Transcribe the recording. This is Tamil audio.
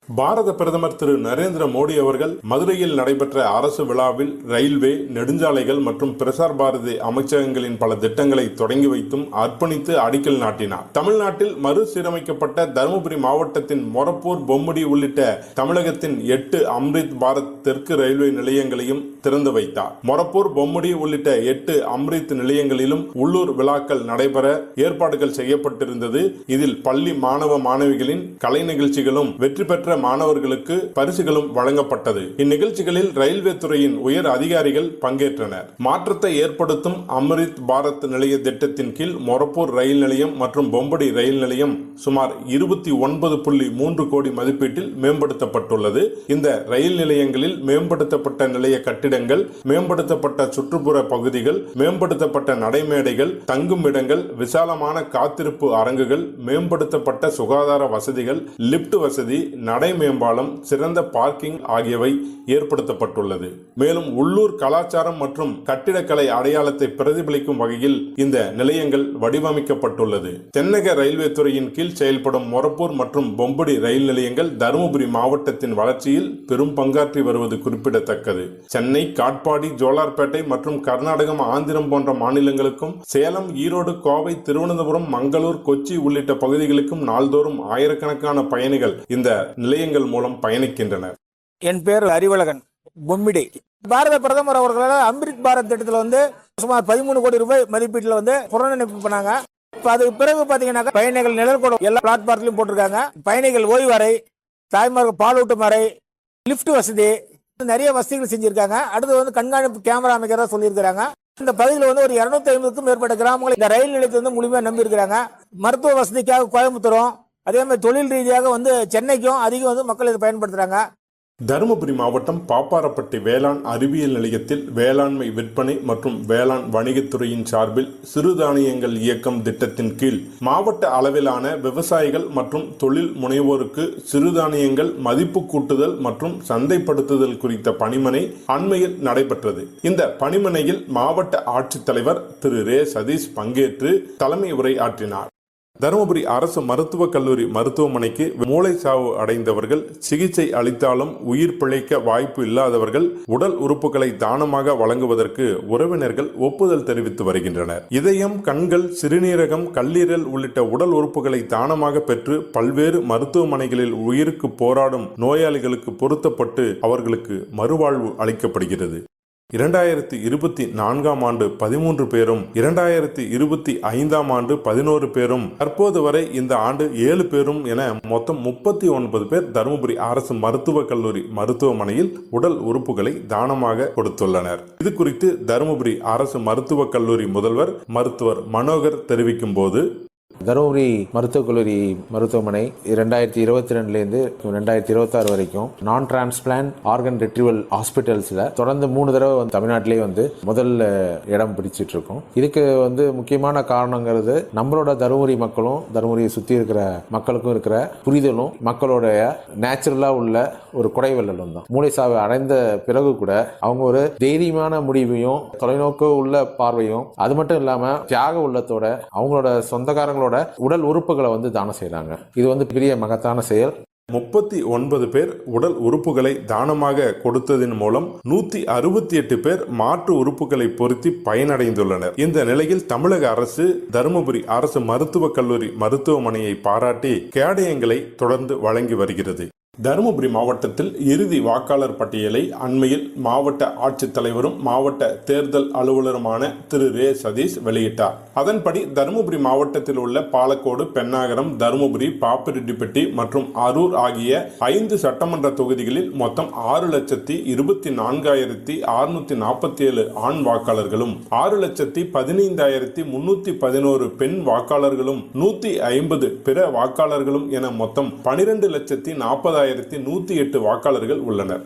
பாரத பிரதமர் திரு நரேந்திர மோடி அவர்கள் மதுரையில் நடைபெற்ற அரசு விழாவில் ரயில்வே, நெடுஞ்சாலைகள் மற்றும் பிரசார் பாரதி அமைச்சகங்களின் பல திட்டங்களை தொடங்கி வைத்தும் அர்ப்பணித்து அடிக்கல் நாட்டினார். தமிழ்நாட்டில் மறுசீரமைக்கப்பட்ட தருமபுரி மாவட்டத்தின் மொரப்பூர், பொம்முடி உள்ளிட்ட தமிழகத்தின் 8 அம்ரித் பாரத் தெற்கு ரயில்வே நிலையங்களையும் திறந்து வைத்தார். மொரப்பூர், பொம்முடி உள்ளிட்ட 8 அம்ரித் நிலையங்களிலும் உள்ளூர் விழாக்கள் நடைபெற ஏற்பாடுகள் செய்யப்பட்டிருந்தது. இதில் பள்ளி மாணவ மாணவிகளின் கலை நிகழ்ச்சிகளும், வெற்றி பெற்ற மாணவர்களுக்கு பரிசுகளும் வழங்கப்பட்டது. இந்நிகழ்ச்சிகளில் ரயில்வே துறையின் உயர் அதிகாரிகள் பங்கேற்றனர். மாற்றத்தை ஏற்படுத்தும் அம்ரித் பாரத் நிலைய திட்டத்தின் கீழ் மொரப்பூர் ரயில் நிலையம் மற்றும் பொம்படி ரயில் நிலையம் சுமார் 29.3 கோடி மதிப்பீட்டில் மேம்படுத்தப்பட்டுள்ளது. இந்த ரயில் நிலையங்களில் மேம்படுத்தப்பட்ட நிலைய கட்டிடங்கள், மேம்படுத்தப்பட்ட சுற்றுப்புற பகுதிகள், மேம்படுத்தப்பட்ட நடைமேடைகள், தங்கும் இடங்கள், விசாலமான காத்திருப்பு அரங்குகள், மேம்படுத்தப்பட்ட சுகாதார வசதிகள், லிப்ட் வசதி, நடை மேம்பாலம், சிறந்த பார்க்கிங் ஆகியவை ஏற்படுத்தப்பட்டுள்ளது. மேலும் உள்ளூர் கலாச்சாரம் மற்றும் கட்டிடக்கலை அடையாளத்தை பிரதிபலிக்கும் வகையில் இந்த நிலையங்கள் வடிவமைக்கப்பட்டுள்ளது. தென்னக ரயில்வே துறையின் கீழ் செயல்படும் மொரப்பூர் மற்றும் பொம்படி ரயில் நிலையங்கள் தருமபுரி மாவட்டத்தின் வளர்ச்சியில் பெரும் பங்காற்றி வருவது குறிப்பிடத்தக்கது. சென்னை, காட்பாடி, ஜோலார்பேட்டை மற்றும் கர்நாடகம், ஆந்திரம் போன்ற மாநிலங்களுக்கும், சேலம், ஈரோடு, கோவை, திருவனந்தபுரம், மங்களூர், கொச்சி உள்ளிட்ட பகுதிகளுக்கும் நாள்தோறும் ஆயிரக்கணக்கான பயணிகள் இந்த நிலையங்கள் மூலம் பயணிக்கின்றனர். என் பேர் அறிவழகன், பொம்மிடி. பாரத பிரதமர் அவர்களால் அம்ரித் பாரத் திட்டத்தில் சுமார் 13 கோடி ரூபாய் மதிப்பீட்டில் புறநினைப்பு பண்ணாங்க. அதுக்கு பிறகு பாத்தீங்கன்னா பயணிகள் நிழற்கூடம் எல்லா பிளாட்பாரத்திலும் போட்டிருக்காங்க. பயணிகள் ஓய்வறை, தாய்மார்கள் பாலூட்டும் அறை, லிப்ட் வசதி, நிறைய வசதிகள் செஞ்சிருக்காங்க. அடுத்து கண்காணிப்பு கேமரா அமைக்கிறதா சொல்லியிருக்காங்க. இந்த பகுதியில் ஒரு 250க்கும் மேற்பட்ட கிராமங்கள் இந்த ரயில் நிலையத்தை முழுமையாக நம்பி இருக்கிறாங்க. மருத்துவ வசதிக்காக கோயம்புத்தூரும், அதே மாதிரி தொழில் ரீதியாக சென்னைக்கும் அதிகம் மக்கள் இதை பயன்படுத்துறாங்க. தருமபுரி மாவட்டம் பாப்பாரப்பட்டி வேளாண் அறிவியல் நிலையத்தில் வேளாண்மை விற்பனை மற்றும் வேளாண் வணிகத்துறையின் சார்பில் சிறுதானியங்கள் இயக்கம் திட்டத்தின் கீழ் மாவட்ட அளவிலான விவசாயிகள் மற்றும் தொழில் முனைவோருக்கு சிறுதானியங்கள் மதிப்பு கூட்டுதல் மற்றும் சந்தைப்படுத்துதல் குறித்த பணிமனை அண்மையில் நடைபெற்றது. இந்த பணிமனையில் மாவட்ட ஆட்சித்தலைவர் திரு ரே. சதீஷ் பங்கேற்று தலைமை உரை ஆற்றினார். தருமபுரி அரசு மருத்துவக் கல்லூரி மருத்துவமனைக்கு மூளை சாவு அடைந்தவர்கள், சிகிச்சை அளித்தாலும் உயிர் பிழைக்க வாய்ப்பு இல்லாதவர்கள் உடல் உறுப்புகளை தானமாக வழங்குவதற்கு உறவினர்கள் ஒப்புதல் தெரிவித்து வருகின்றனர். இதயம், கண்கள், சிறுநீரகம், கல்லீரல் உள்ளிட்ட உடல் உறுப்புகளை தானமாக பெற்று பல்வேறு மருத்துவமனைகளில் உயிருக்கு போராடும் நோயாளிகளுக்கு பொருத்தப்பட்டு அவர்களுக்கு மறுவாழ்வு அளிக்கப்படுகிறது. 2024ஆம் ஆண்டு 13 பேரும், 2025ஆம் ஆண்டு 11 பேரும், தற்போது வரை இந்த ஆண்டு 7 பேரும் என மொத்தம் 39 பேர் தருமபுரி அரசு மருத்துவக் கல்லூரி மருத்துவமனையில் உடல் உறுப்புகளை தானமாக கொடுத்துள்ளனர். இது குறித்து தருமபுரி அரசு மருத்துவக் கல்லூரி முதல்வர் மருத்துவர் மனோகர் தெரிவிக்கும் போது, தருமபுரி மருத்துவக் கல்லூரி மருத்துவமனை 2022லேருந்து 2026 வரைக்கும் நான் டிரான்ஸ்பிளான்ட் ஆர்கன் ரிட்ரீவல் ஹாஸ்பிட்டல்ஸ்ல தொடர்ந்து 3 தடவை தமிழ்நாட்டிலேயே முதல் இடம் பிடிச்சிட்டு இருக்கோம். இதுக்கு முக்கியமான காரணங்கிறது நம்மளோட தருமபுரி மக்களும் தருமபுரியை சுற்றி இருக்கிற மக்களுக்கும் இருக்கிற புரிதலும் மக்களோட நேச்சுரலா உள்ள ஒரு குறைவெல்லலும் தான். மூளை சாவு அடைந்த பிறகு கூட அவங்க ஒரு தைரியமான முடிவையும் தொலைநோக்கு உள்ள பார்வையும், அது மட்டும் இல்லாம தியாக உள்ளத்தோட அவங்களோட சொந்தக்காரங்களோட உடல் உறுப்புகளை தானம் செய்யறாங்க. இது பெரிய மகத்தான செயல். 39 பேர் உடல் உறுப்புகளை தானமாக கொடுத்ததன் மூலம் 168 பேர் மாற்று உறுப்புகளை பொருத்தி பயனடைந்துள்ளனர். இந்த நிலையில் தமிழக அரசு தருமபுரி அரசு மருத்துவக் கல்லூரி மருத்துவமனையை பாராட்டி கேடயங்களை தொடர்ந்து வழங்கி வருகிறது. தருமபுரி மாவட்டத்தில் இறுதி வாக்காளர் பட்டியலை அண்மையில் மாவட்ட ஆட்சித்தலைவரும் மாவட்ட தேர்தல் அலுவலருமான திரு ரே. சதீஷ் வெளியிட்டார். அதன்படி தருமபுரி மாவட்டத்தில் உள்ள பாலக்கோடு, பென்னாகரம், தருமபுரி, பாப்பிரெட்டிப்பட்டி மற்றும் அரூர் ஆகிய 5 சட்டமன்ற தொகுதிகளில் மொத்தம் 6,24,647 ஆண் வாக்காளர்களும், 6,15,311 பெண் வாக்காளர்களும், 150 பிற வாக்காளர்களும் என மொத்தம் 12,40,108 வாக்காளர்கள் உள்ளனர்.